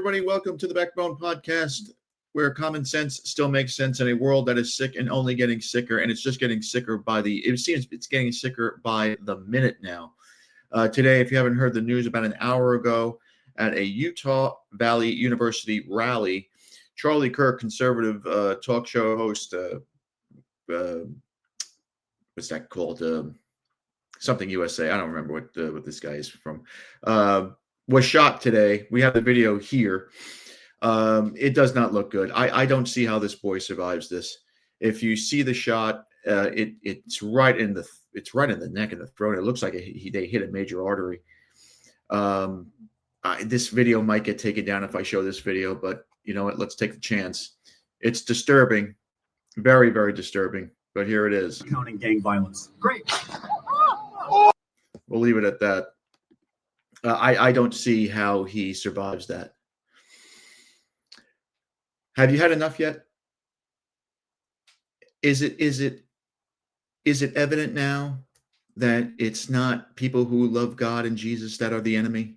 everybody. Welcome to the Backbone Podcast, where common sense still makes sense in a world that is sick and only getting sicker, and it's just getting sicker it seems it's getting sicker by the minute now. Today, if you haven't heard the news, about an hour ago at a Utah Valley University rally, Charlie Kirk, conservative talk show host, what's that called? Something USA. I don't remember what this guy is from. Was shot today. We have the video here. It does not look good. I don't see how this boy survives this. If you see the shot, it's right in the neck and the throat. It looks like they hit a major artery. This video might get taken down if I show this video, but you know what? Let's take the chance. It's disturbing, very, very disturbing. But here it is. Counting gang violence. Great. We'll leave it at that. I don't see how he survives that. Have you had enough yet? Is it evident now that it's not people who love God and Jesus that are the enemy?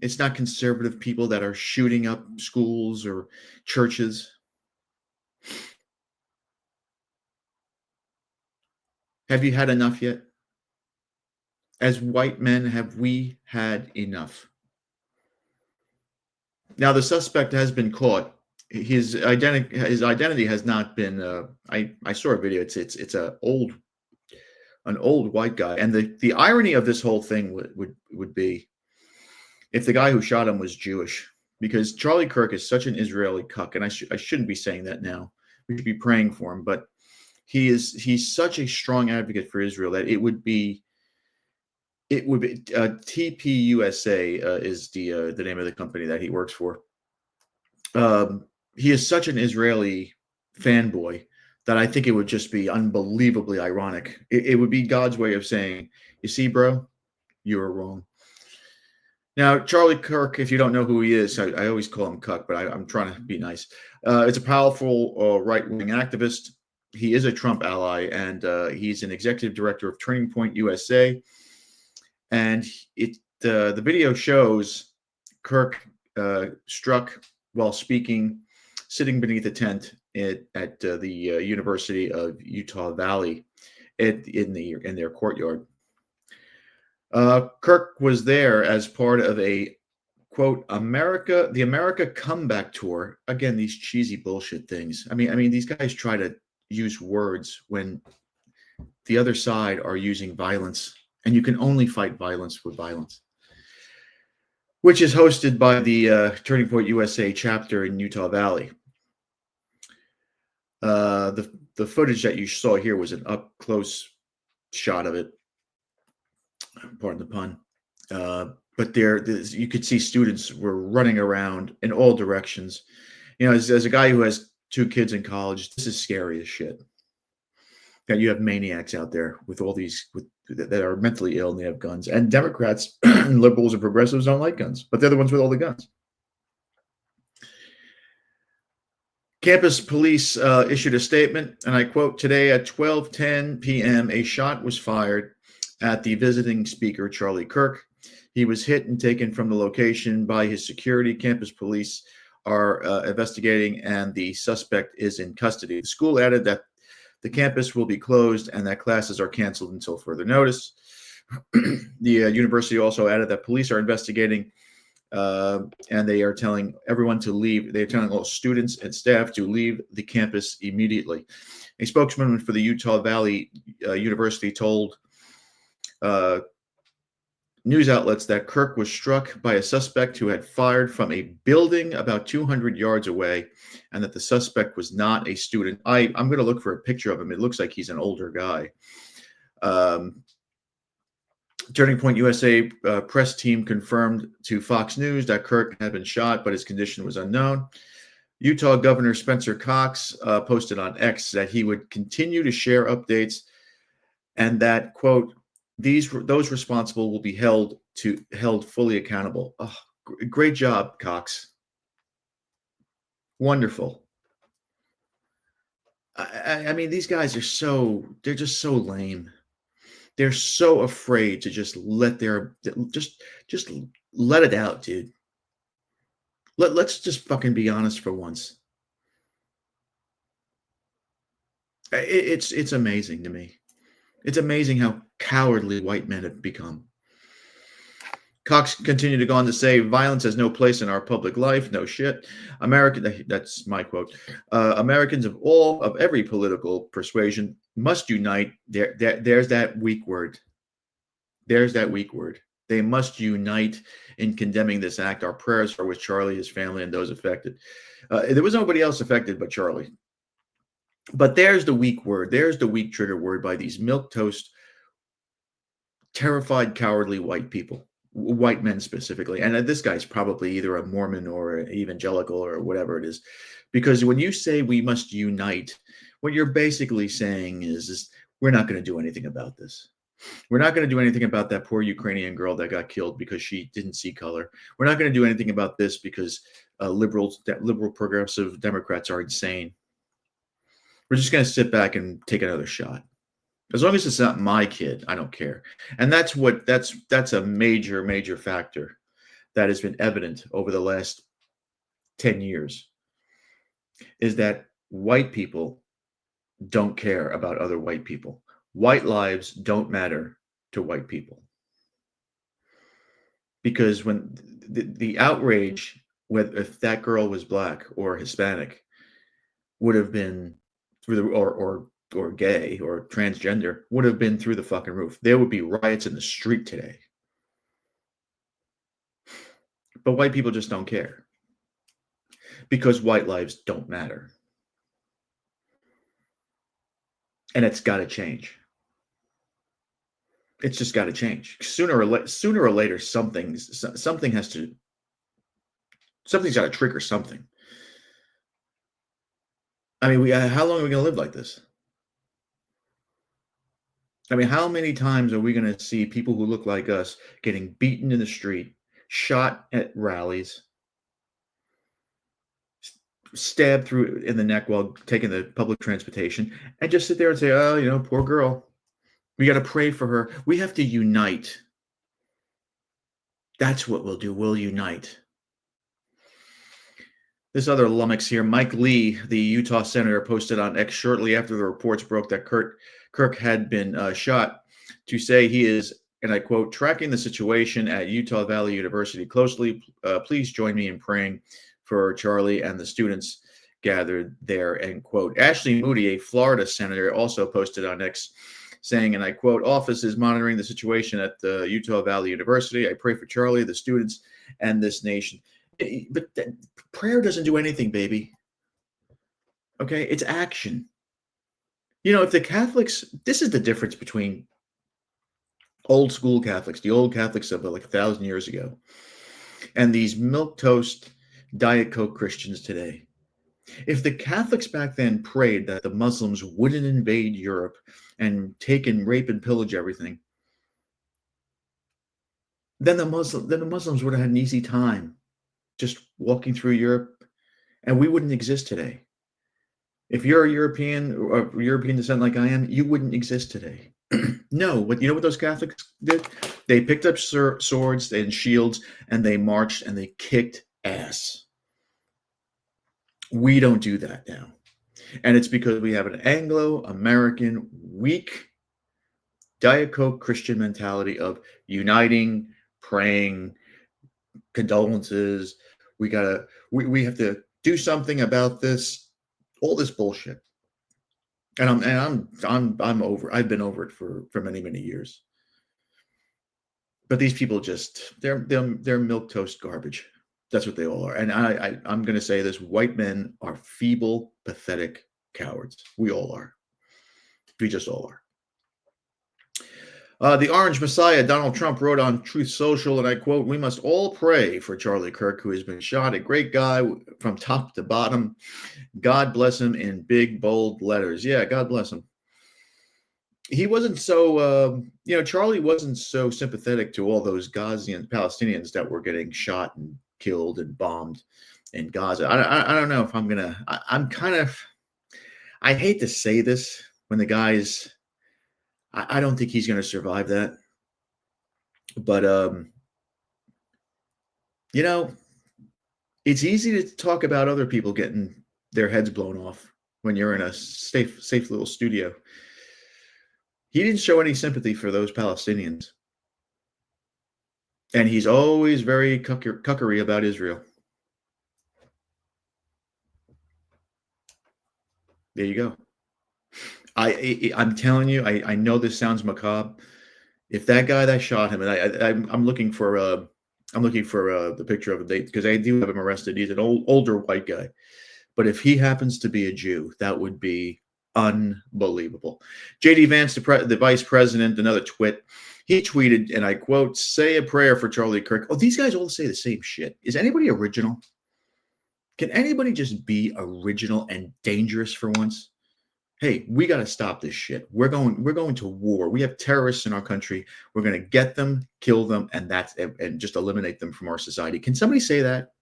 It's not conservative people that are shooting up schools or churches. Have you had enough yet? As white men, have we had enough? Now, the suspect has been caught. His identity has not been. I saw a video. It's an old white guy, and the irony of this whole thing would be if the guy who shot him was Jewish, because Charlie Kirk is such an Israeli cuck, and I shouldn't be saying that now. We should be praying for him, but he's such a strong advocate for Israel that it would be TPUSA is the name of the company that he works for. He is such an Israeli fanboy that I think it would just be unbelievably ironic. It would be God's way of saying, you see, bro, you were wrong. Now, Charlie Kirk, if you don't know who he is, I always call him Cuck, but I'm trying to be nice. It's a powerful right-wing activist. He is a Trump ally, and he's an executive director of Turning Point USA. And the video shows Kirk struck while speaking, sitting beneath a tent at the University of Utah Valley in their courtyard. Kirk was there as part of a, quote, the America Comeback Tour. Again, these cheesy bullshit things. I mean, these guys try to use words when the other side are using violence. And you can only fight violence with violence, which is hosted by the Turning Point USA chapter in Utah Valley. The footage that you saw here was an up-close shot of it. Pardon the pun. But you could see students were running around in all directions. You know, as a guy who has 2 kids in college, this is scary as shit. That you have maniacs out there with all these that are mentally ill and they have guns. And Democrats, liberals, and progressives don't like guns, but they're the ones with all the guns. Campus police issued a statement, and I quote, "Today at 12:10 p.m., a shot was fired at the visiting speaker, Charlie Kirk. He was hit and taken from the location by his security. Campus police are investigating, and the suspect is in custody." The school added that the campus will be closed and that classes are canceled until further notice. The university also added that police are investigating and they are telling everyone to leave. They're telling all students and staff to leave the campus immediately. A spokesman for the Utah Valley University told news outlets that Kirk was struck by a suspect who had fired from a building about 200 yards away, and that the suspect was not a student. I'm going to look for a picture of him. It looks like he's an older guy. Turning Point USA press team confirmed to Fox News that Kirk had been shot, but his condition was unknown. Utah Governor Spencer Cox posted on X that he would continue to share updates and that, quote, those responsible will be held fully accountable. Oh, great job, Cox. Wonderful. I mean, these guys are they're just so lame. They're so afraid to just let let it out, dude. Let's just fucking be honest for once. It's amazing to me. It's amazing how cowardly white men have become. Cox continued to go on to say, violence has no place in our public life. No shit. That's my quote. Americans of every political persuasion must unite. There's that weak word. There's that weak word. They must unite in condemning this act. Our prayers are with Charlie, his family, and those affected. There was nobody else affected but Charlie. But there's the weak word. There's the weak trigger word by these milquetoast, terrified, cowardly white people, white men specifically. And this guy's probably either a Mormon or an evangelical or whatever it is. Because when you say we must unite, what you're basically saying is we're not going to do anything about this. We're not going to do anything about that poor Ukrainian girl that got killed because she didn't see color. We're not going to do anything about this because liberal progressive Democrats are insane. We're just going to sit back and take another shot. As long as it's not my kid, I don't care. And that's a major factor that has been evident over the last 10 years is that white people don't care about other white people. White lives don't matter to white people. Because when the outrage, whether if that girl was black or Hispanic, would have been through the or gay or transgender, would have been through the fucking roof. There would be riots in the street today. But white people just don't care because white lives don't matter. And it's got to change. It's just got to change. Sooner or later, something's got to trigger something. I mean, how long are we going to live like this? I mean, how many times are we going to see people who look like us getting beaten in the street, shot at rallies, stabbed through in the neck while taking the public transportation, and just sit there and say, oh, poor girl. We got to pray for her. We have to unite. That's what we'll do. We'll unite. This other lummox here, Mike Lee, the Utah senator, posted on X shortly after the reports broke that Kirk had been shot to say he is, and I quote, tracking the situation at Utah Valley University closely. Please join me in praying for Charlie and the students gathered there, end quote. Ashley Moody, a Florida senator, also posted on X saying, and I quote, office is monitoring the situation at the Utah Valley University. I pray for Charlie, the students, and this nation. But prayer doesn't do anything, baby. Okay, it's action. If the Catholics, this is the difference between old school Catholics, the old Catholics of like 1,000 years ago, and these milquetoast Diet Coke Christians today. If the Catholics back then prayed that the Muslims wouldn't invade Europe and take and rape and pillage everything, then the Muslims would have had an easy time just walking through Europe, and we wouldn't exist today. If you're a European or European descent like I am, you wouldn't exist today. No, what those Catholics did? They picked up swords and shields, and they marched and they kicked ass. We don't do that now. And it's because we have an Anglo-American, weak, Diet Coke Christian mentality of uniting, praying, condolences. We have to do something about this, all this bullshit. And I'm over. I've been over it for many years. But these people they're milquetoast garbage. That's what they all are. And I'm going to say this: white men are feeble, pathetic cowards. We all are. We just all are. The Orange Messiah, Donald Trump, wrote on Truth Social, and I quote, we must all pray for Charlie Kirk, who has been shot. A great guy from top to bottom. God bless him, in big, bold letters. Yeah, God bless him. He wasn't so, Charlie wasn't so sympathetic to all those Gazian Palestinians that were getting shot and killed and bombed in Gaza. I don't know if I'm going to, I hate to say this when the guy's, I don't think he's going to survive that. But, It's easy to talk about other people getting their heads blown off when you're in a safe little studio. He didn't show any sympathy for those Palestinians. And he's always very cuckery about Israel. There you go. I'm telling you, I know this sounds macabre. If that guy that shot him, and I'm looking for the picture of a date because I do have him arrested. He's an older white guy, but if he happens to be a Jew, that would be unbelievable. J.D. Vance, the vice president, another twit. He tweeted, and I quote, "Say a prayer for Charlie Kirk." Oh, these guys all say the same shit. Is anybody original? Can anybody just be original and dangerous for once? Hey, we got to stop this shit. We're going to war. We have terrorists in our country. We're going to get them, kill them, and just eliminate them from our society. Can somebody say that?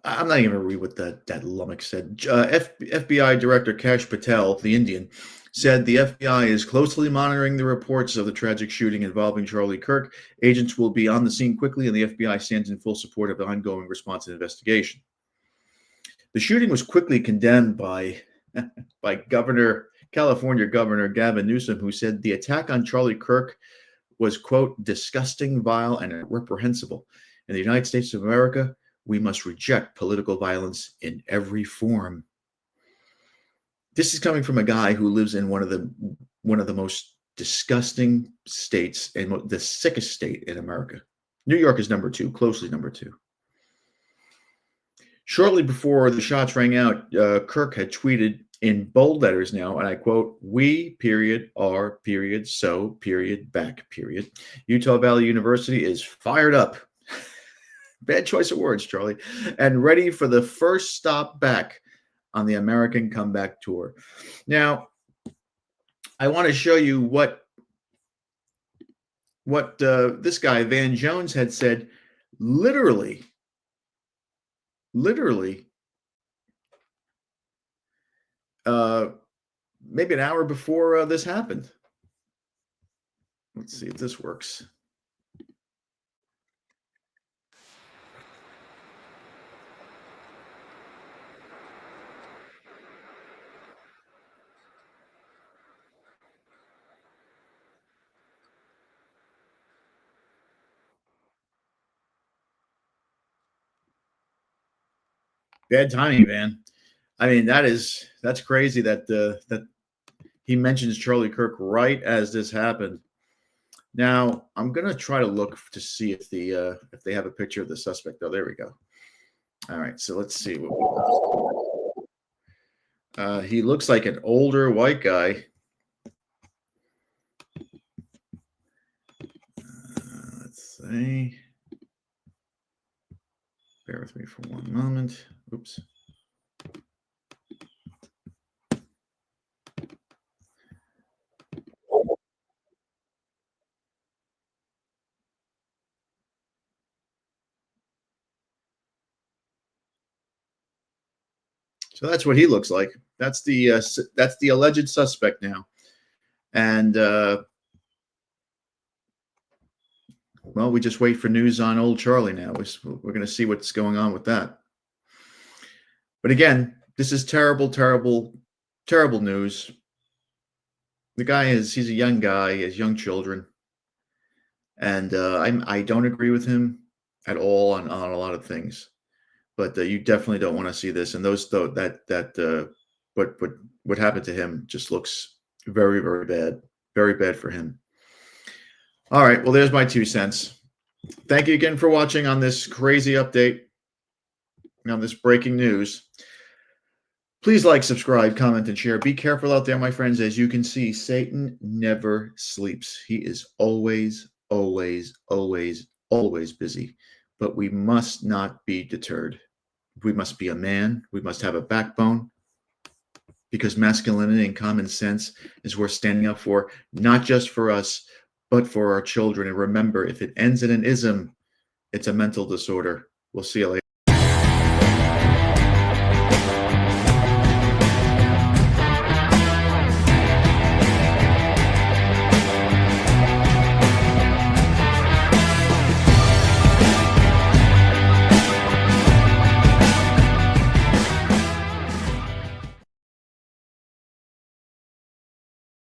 I'm not even going to read what that lummox said. FBI Director Kash Patel, the Indian, said the FBI is closely monitoring the reports of the tragic shooting involving Charlie Kirk. Agents will be on the scene quickly, and the FBI stands in full support of the ongoing response and investigation. The shooting was quickly condemned by California Governor Gavin Newsom, who said the attack on Charlie Kirk was, quote, disgusting, vile, and reprehensible. In the United States of America, we must reject political violence in every form. This is coming from a guy who lives in one of the most disgusting states and the sickest state in America. New York is number 2, closely number 2. Shortly before the shots rang out, Kirk had tweeted in bold letters now, and I quote, "We, period, are, period, so, period, back, period. Utah Valley University is fired up." Bad choice of words, Charlie. "And ready for the first stop back on the American Comeback Tour." Now, I want to show you what this guy, Van Jones, had said literally maybe an hour before this happened. Let's see if this works. Bad timing, man. I mean, that's crazy that he mentions Charlie Kirk right as this happened. Now, I'm gonna try to look to see if they have a picture of the suspect. Oh, there we go. All right, so let's see what he looks like an older white guy. Let's see. Bear with me for one moment. Oops. So that's what he looks like. That's the alleged suspect now, and well, we just wait for news on old Charlie now. We're going to see what's going on with that. But again, this is terrible, terrible, terrible news. The guy he's a young guy, he has young children, and I don't agree with him at all on a lot of things. But you definitely don't want to see this. And what happened to him just looks very, very bad for him. All right, well, there's my 2 cents. Thank you again for watching on this crazy update, on this breaking news. Please like, subscribe, comment, and share. Be careful out there, my friends. As you can see, Satan never sleeps. He is always, always, always, always busy. But we must not be deterred. We must be a man. We must have a backbone. Because masculinity and common sense is worth standing up for, not just for us, but for our children. And remember, if it ends in an ism, it's a mental disorder. We'll see you later.